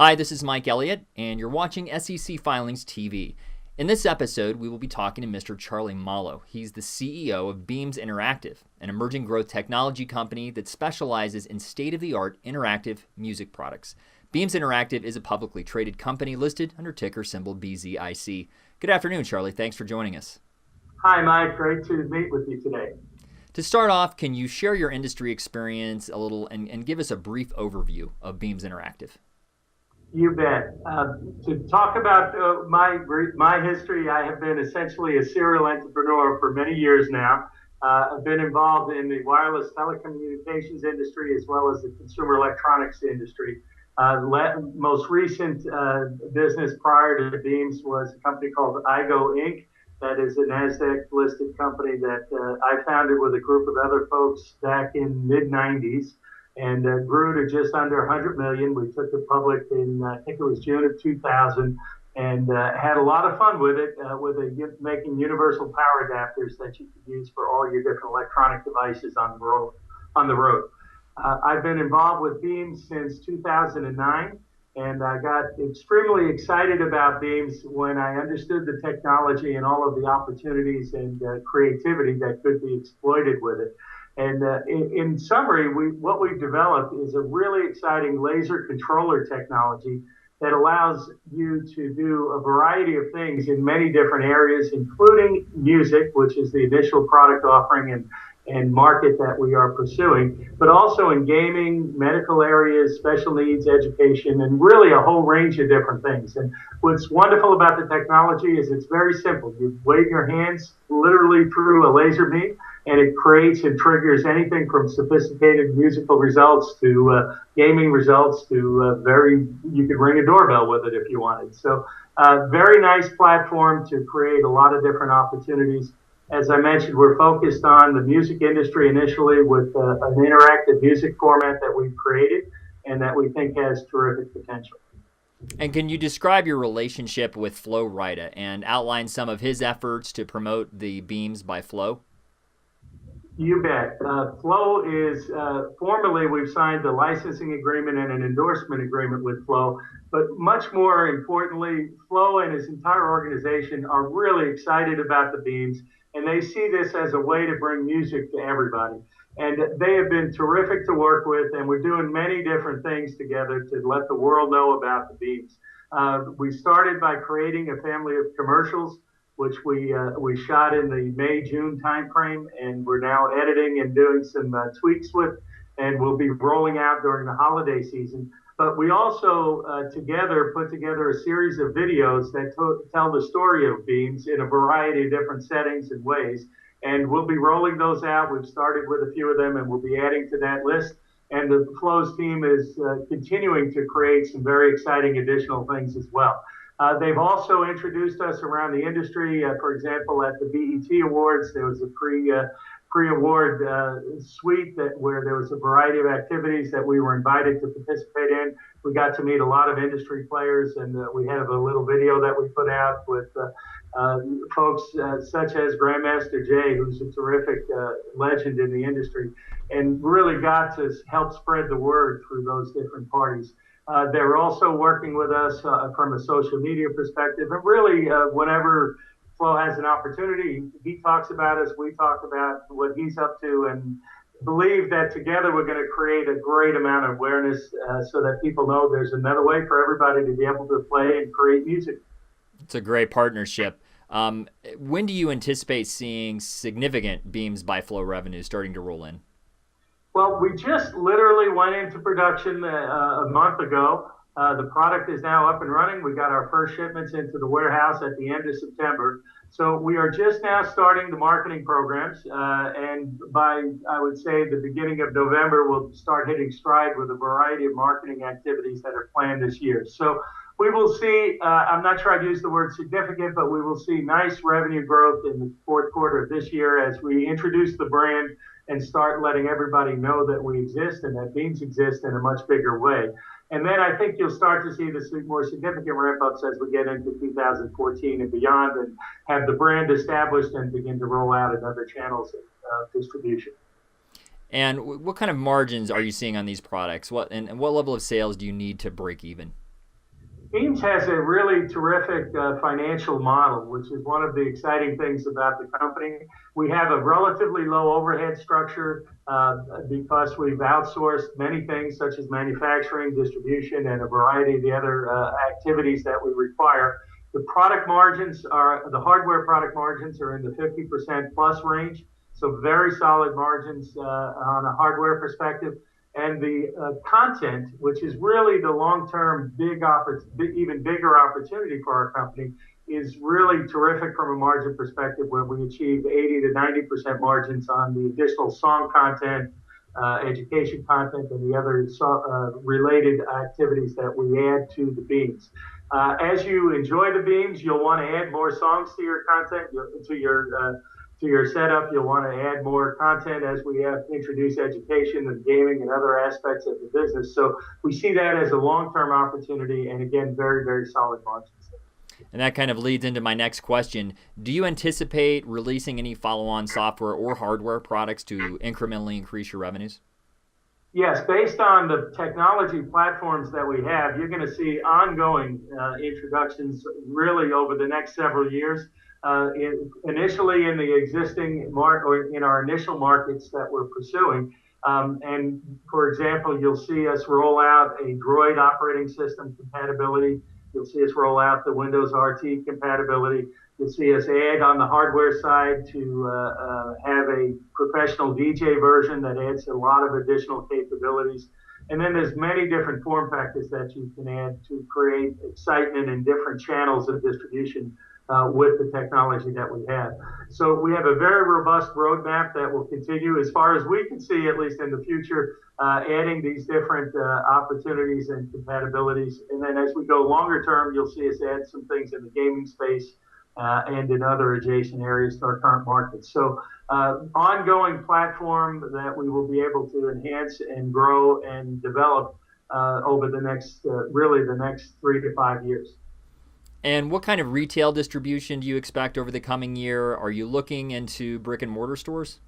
Hi, this is Mike Elliott, and you're watching SEC Filings TV. In this episode, we will be talking to Mr. Charlie Mollo. He's the CEO of Beamz Interactive, an emerging growth technology company that specializes in state-of-the-art interactive music products. Beamz Interactive is a publicly traded company listed under ticker symbol BZIC. Good afternoon, Charlie. Thanks for joining us. Hi, Mike. Great to meet with you today. To start off, can you share your industry experience a little and give us a brief overview of Beamz Interactive? You bet. To talk about my history, I have been essentially a serial entrepreneur for many years now. I've been involved in the wireless telecommunications industry as well as the consumer electronics industry. Most recent business prior to Beamz was a company called IGO Inc. That is a NASDAQ-listed company that I founded with a group of other folks back in mid-90s and grew to just under 100 million. We took it public in, I think it was June of 2000, and had a lot of fun with it, making universal power adapters that you could use for all your different electronic devices on the road. I've been involved with Beamz since 2009. And I got extremely excited about Beamz when I understood the technology and all of the opportunities and creativity that could be exploited with it. And in summary, what we've developed is a really exciting laser controller technology that allows you to do a variety of things in many different areas, including music, which is the initial product offering and market that we are pursuing, but also in gaming, medical areas, special needs, education, and really a whole range of different things. And what's wonderful about the technology is it's very simple. You wave your hands literally through a laser beam, and it creates and triggers anything from sophisticated musical results to gaming results to you could ring a doorbell with it if you wanted. So very nice platform to create a lot of different opportunities. As I mentioned, we're focused on the music industry initially with an interactive music format that we've created and that we think has terrific potential. And can you describe your relationship with Flo Rida and outline some of his efforts to promote the Beamz by Flo? You bet. Flo is, formally, we've signed a licensing agreement and an endorsement agreement with Flo. But much more importantly, Flo and his entire organization are really excited about the Beamz. And they see this as a way to bring music to everybody. And they have been terrific to work with, and we're doing many different things together to let the world know about the Beamz. We started by creating a family of commercials, which we shot in the May-June timeframe, and we're now editing and doing some tweaks with, and we'll be rolling out during the holiday season. But we also put together a series of videos that tell the story of Beamz in a variety of different settings and ways. And we'll be rolling those out. We've started with a few of them, and we'll be adding to that list. And the Flo's team is continuing to create some very exciting additional things as well. They've also introduced us around the industry. For example, at the BET Awards, there was a pre-award suite where there was a variety of activities that we were invited to participate in. We got to meet a lot of industry players, and we have a little video that we put out with folks such as Grandmaster Jay, who's a terrific legend in the industry, and really got to help spread the word through those different parties. They're also working with us from a social media perspective, and really whenever Flo has an opportunity, he talks about us, we talk about what he's up to, and believe that together we're going to create a great amount of awareness so that people know there's another way for everybody to be able to play and create music. It's a great partnership. When do you anticipate seeing significant Beamz by Flo revenue starting to roll in? Well, we just literally went into production a month ago. The product is now up and running. We got our first shipments into the warehouse at the end of September. So we are just now starting the marketing programs. And by, I would say, the beginning of November, we'll start hitting stride with a variety of marketing activities that are planned this year. So we will see, I'm not sure I'd use the word significant, but we will see nice revenue growth in the fourth quarter of this year as we introduce the brand and start letting everybody know that we exist and that Beamz exists in a much bigger way. And then I think you'll start to see the more significant ramp-ups as we get into 2014 and beyond and have the brand established and begin to roll out in other channels of distribution. And what kind of margins are you seeing on these products? And what level of sales do you need to break even? Beamz has a really terrific financial model, which is one of the exciting things about the company. We have a relatively low overhead structure because we've outsourced many things such as manufacturing, distribution, and a variety of the other activities that we require. The hardware product margins are in the 50% plus range, so very solid margins on a hardware perspective. And the content, which is really the long-term even bigger opportunity for our company, is really terrific from a margin perspective, where we achieve 80 to 90% margins on the additional song content, education content, and the other related activities that we add to the Beamz. As you enjoy the Beamz, you'll want to add more songs to your content, to your setup. You'll want to add more content as we have introduced education and gaming and other aspects of the business. So we see that as a long-term opportunity, and again, very, very solid margins. And that kind of leads into my next question. Do you anticipate releasing any follow-on software or hardware products to incrementally increase your revenues? Yes, based on the technology platforms that we have, you're going to see ongoing introductions really over the next several years. Initially in the existing market, or in our initial markets that we're pursuing. And for example, you'll see us roll out a Droid operating system compatibility. You'll see us roll out the Windows RT compatibility. You'll see us add on the hardware side to have a professional DJ version that adds a lot of additional capabilities. And then there's many different form factors that you can add to create excitement in different channels of distribution with the technology that we have. So we have a very robust roadmap that will continue, as far as we can see, at least in the future, adding these different opportunities and compatibilities. And then as we go longer term, you'll see us add some things in the gaming space and in other adjacent areas to our current markets. So ongoing platform that we will be able to enhance and grow and develop over the next 3 to 5 years. And what kind of retail distribution do you expect over the coming year? Are you looking into brick and mortar stores?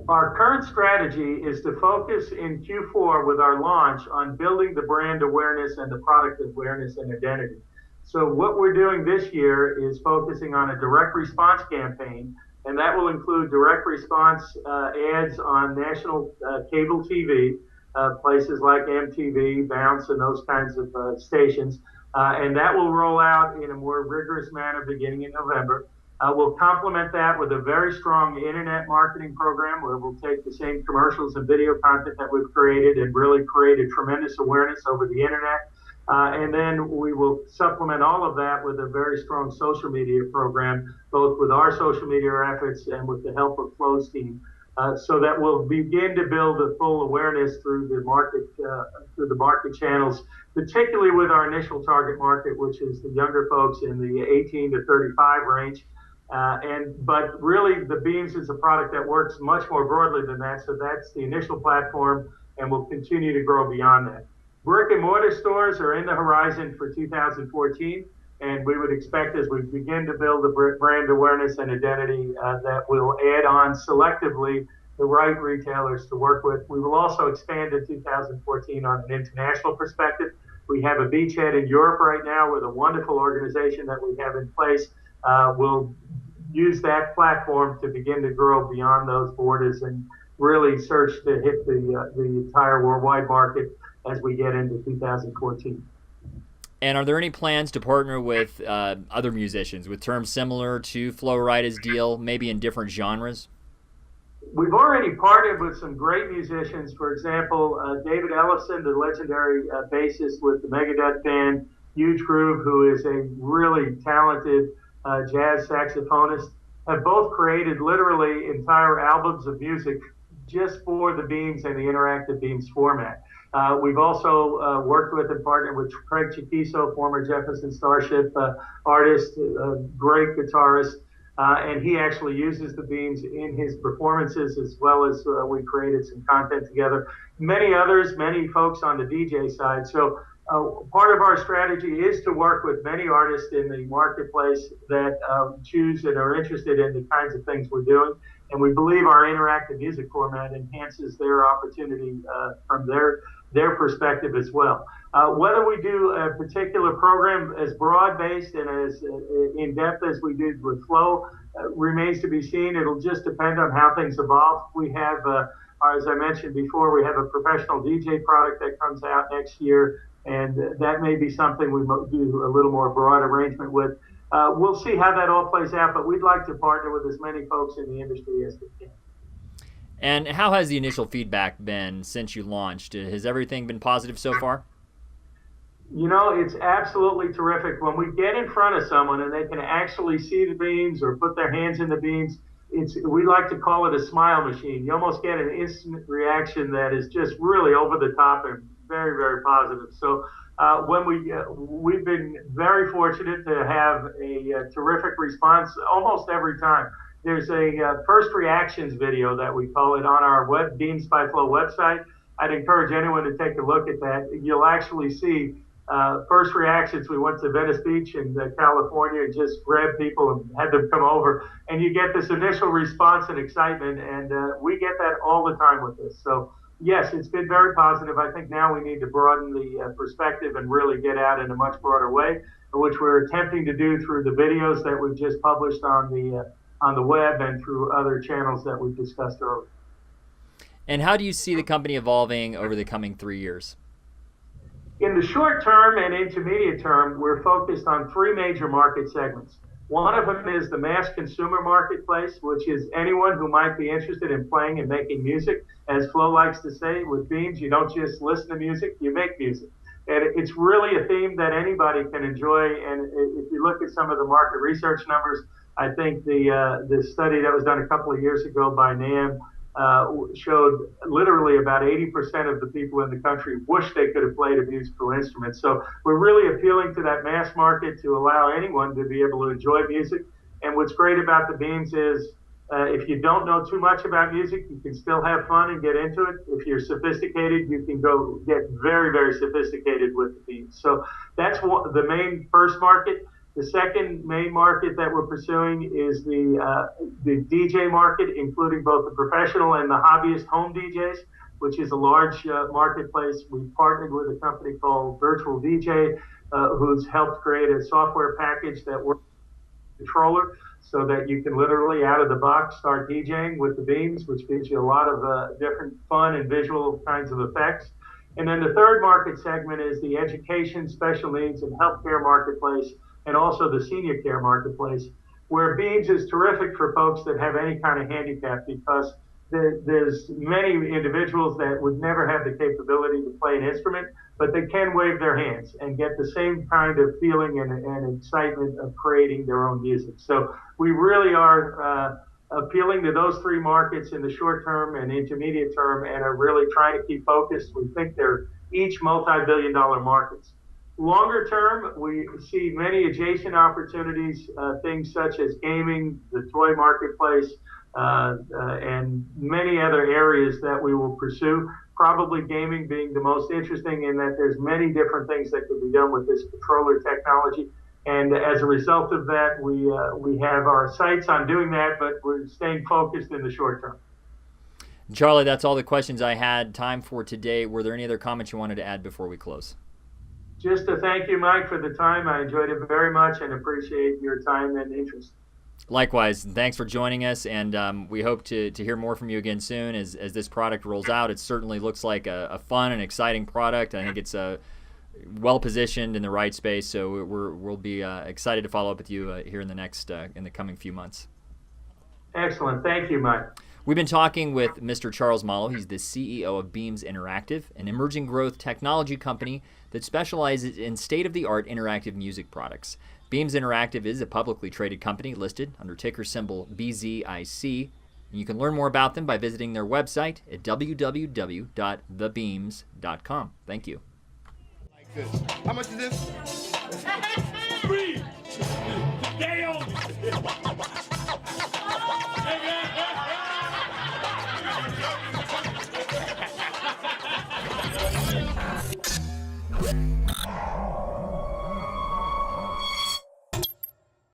Our current strategy is to focus in Q4 with our launch on building the brand awareness and the product awareness and identity. So what we're doing this year is focusing on a direct response campaign, and that will include direct response ads on national cable TV, places like MTV, Beamz, and those kinds of stations. And that will roll out in a more rigorous manner beginning in November. We'll complement that with a very strong internet marketing program, where we'll take the same commercials and video content that we've created and really create a tremendous awareness over the internet. And then we will supplement all of that with a very strong social media program, both with our social media efforts and with the help of Flo's team, so that we'll begin to build a full awareness through the market channels, particularly with our initial target market, which is the younger folks in the 18 to 35 range. But really, the Beamz is a product that works much more broadly than that. So that's the initial platform, and we'll continue to grow beyond that. Brick and mortar stores are in the horizon for 2014, and we would expect, as we begin to build the brand awareness and identity, that we'll add on selectively the right retailers to work with. We will also expand in 2014 on an international perspective. We have a beachhead in Europe right now with a wonderful organization that we have in place. We'll use that platform to begin to grow beyond those borders and really search to hit the entire worldwide market as we get into 2014. And are there any plans to partner with other musicians with terms similar to Flo Rida's deal, maybe in different genres? We've already partnered with some great musicians. For example, David Ellison, the legendary bassist with the Megadeth band Huge Groove, who is a really talented jazz saxophonist, have both created literally entire albums of music just for the Beamz and the interactive Beamz format. We've also worked with and partnered with Craig Chiquiso, former Jefferson Starship artist, great guitarist, and he actually uses the Beamz in his performances, as well as we created some content together. Many others, many folks on the DJ side. So part of our strategy is to work with many artists in the marketplace that choose and are interested in the kinds of things we're doing. And we believe our interactive music format enhances their opportunity from their perspective as well. Whether we do a particular program as broad-based and as in-depth as we did with Flow remains to be seen. It'll just depend on how things evolve. We have, as I mentioned before, we have a professional DJ product that comes out next year, and that may be something we do a little more broad arrangement with. We'll see how that all plays out, but we'd like to partner with as many folks in the industry as we can. And how has the initial feedback been since you launched? Has everything been positive so far? You know, it's absolutely terrific. When we get in front of someone and they can actually see the Beamz or put their hands in the Beamz, we like to call it a smile machine. You almost get an instant reaction that is just really over the top and very, very positive. So we've been very fortunate to have a terrific response almost every time. There's a first reactions video that we call it on our Beamz by Flow website. I'd encourage anyone to take a look at that. You'll actually see first reactions. We went to Venice Beach in California and just grabbed people and had them come over. And you get this initial response and excitement, and we get that all the time with this. So, yes, it's been very positive. I think now we need to broaden the perspective and really get out in a much broader way, which we're attempting to do through the videos that we've just published on the web and through other channels that we discussed earlier. And how do you see the company evolving over the coming 3 years? In the short term and intermediate term, we're focused on three major market segments. One of them is the mass consumer marketplace, which is anyone who might be interested in playing and making music. As Flo likes to say, with Beamz, you don't just listen to music, you make music. And it's really a theme that anybody can enjoy. And if you look at some of the market research numbers, I think the study that was done a couple of years ago by NAM showed literally about 80% of the people in the country wish they could have played a musical instrument. So we're really appealing to that mass market to allow anyone to be able to enjoy music. And what's great about the Beamz is if you don't know too much about music, you can still have fun and get into it. If you're sophisticated, you can go get very, very sophisticated with the Beamz. So that's the main first market. The second main market that we're pursuing is the DJ market, including both the professional and the hobbyist home DJs, which is a large marketplace. We partnered with a company called Virtual DJ, who's helped create a software package that works with a controller so that you can literally out of the box start DJing with the Beamz, which gives you a lot of different fun and visual kinds of effects. And then the third market segment is the education, special needs, and healthcare marketplace, and also the senior care marketplace, where Beamz is terrific for folks that have any kind of handicap, because there's many individuals that would never have the capability to play an instrument, but they can wave their hands and get the same kind of feeling and excitement of creating their own music. So we really are appealing to those three markets in the short term and intermediate term, and are really trying to keep focused. We think they're each multi-billion-dollar markets. Longer term, we see many adjacent opportunities, things such as gaming, the toy marketplace, and many other areas that we will pursue. Probably gaming being the most interesting, in that there's many different things that could be done with this controller technology. And as a result of that, we have our sights on doing that, but we're staying focused in the short term. Charlie, that's all the questions I had time for today. Were there any other comments you wanted to add before we close? Just to thank you, Mike, for the time. I enjoyed it very much and appreciate your time and interest. Likewise, thanks for joining us, and we hope to hear more from you again soon as this product rolls out. It certainly looks like a fun and exciting product. I think it's well positioned in the right space, so we'll be excited to follow up with you here in the coming few months. Excellent. Thank you, Mike. We've been talking with Mr. Charles Mollo. He's the CEO of Beamz Interactive, an emerging growth technology company that specializes in state-of-the-art interactive music products. Beamz Interactive is a publicly traded company listed under ticker symbol BZIC. And you can learn more about them by visiting their website at www.thebeamz.com. Thank you. How much is this? Free! They own it!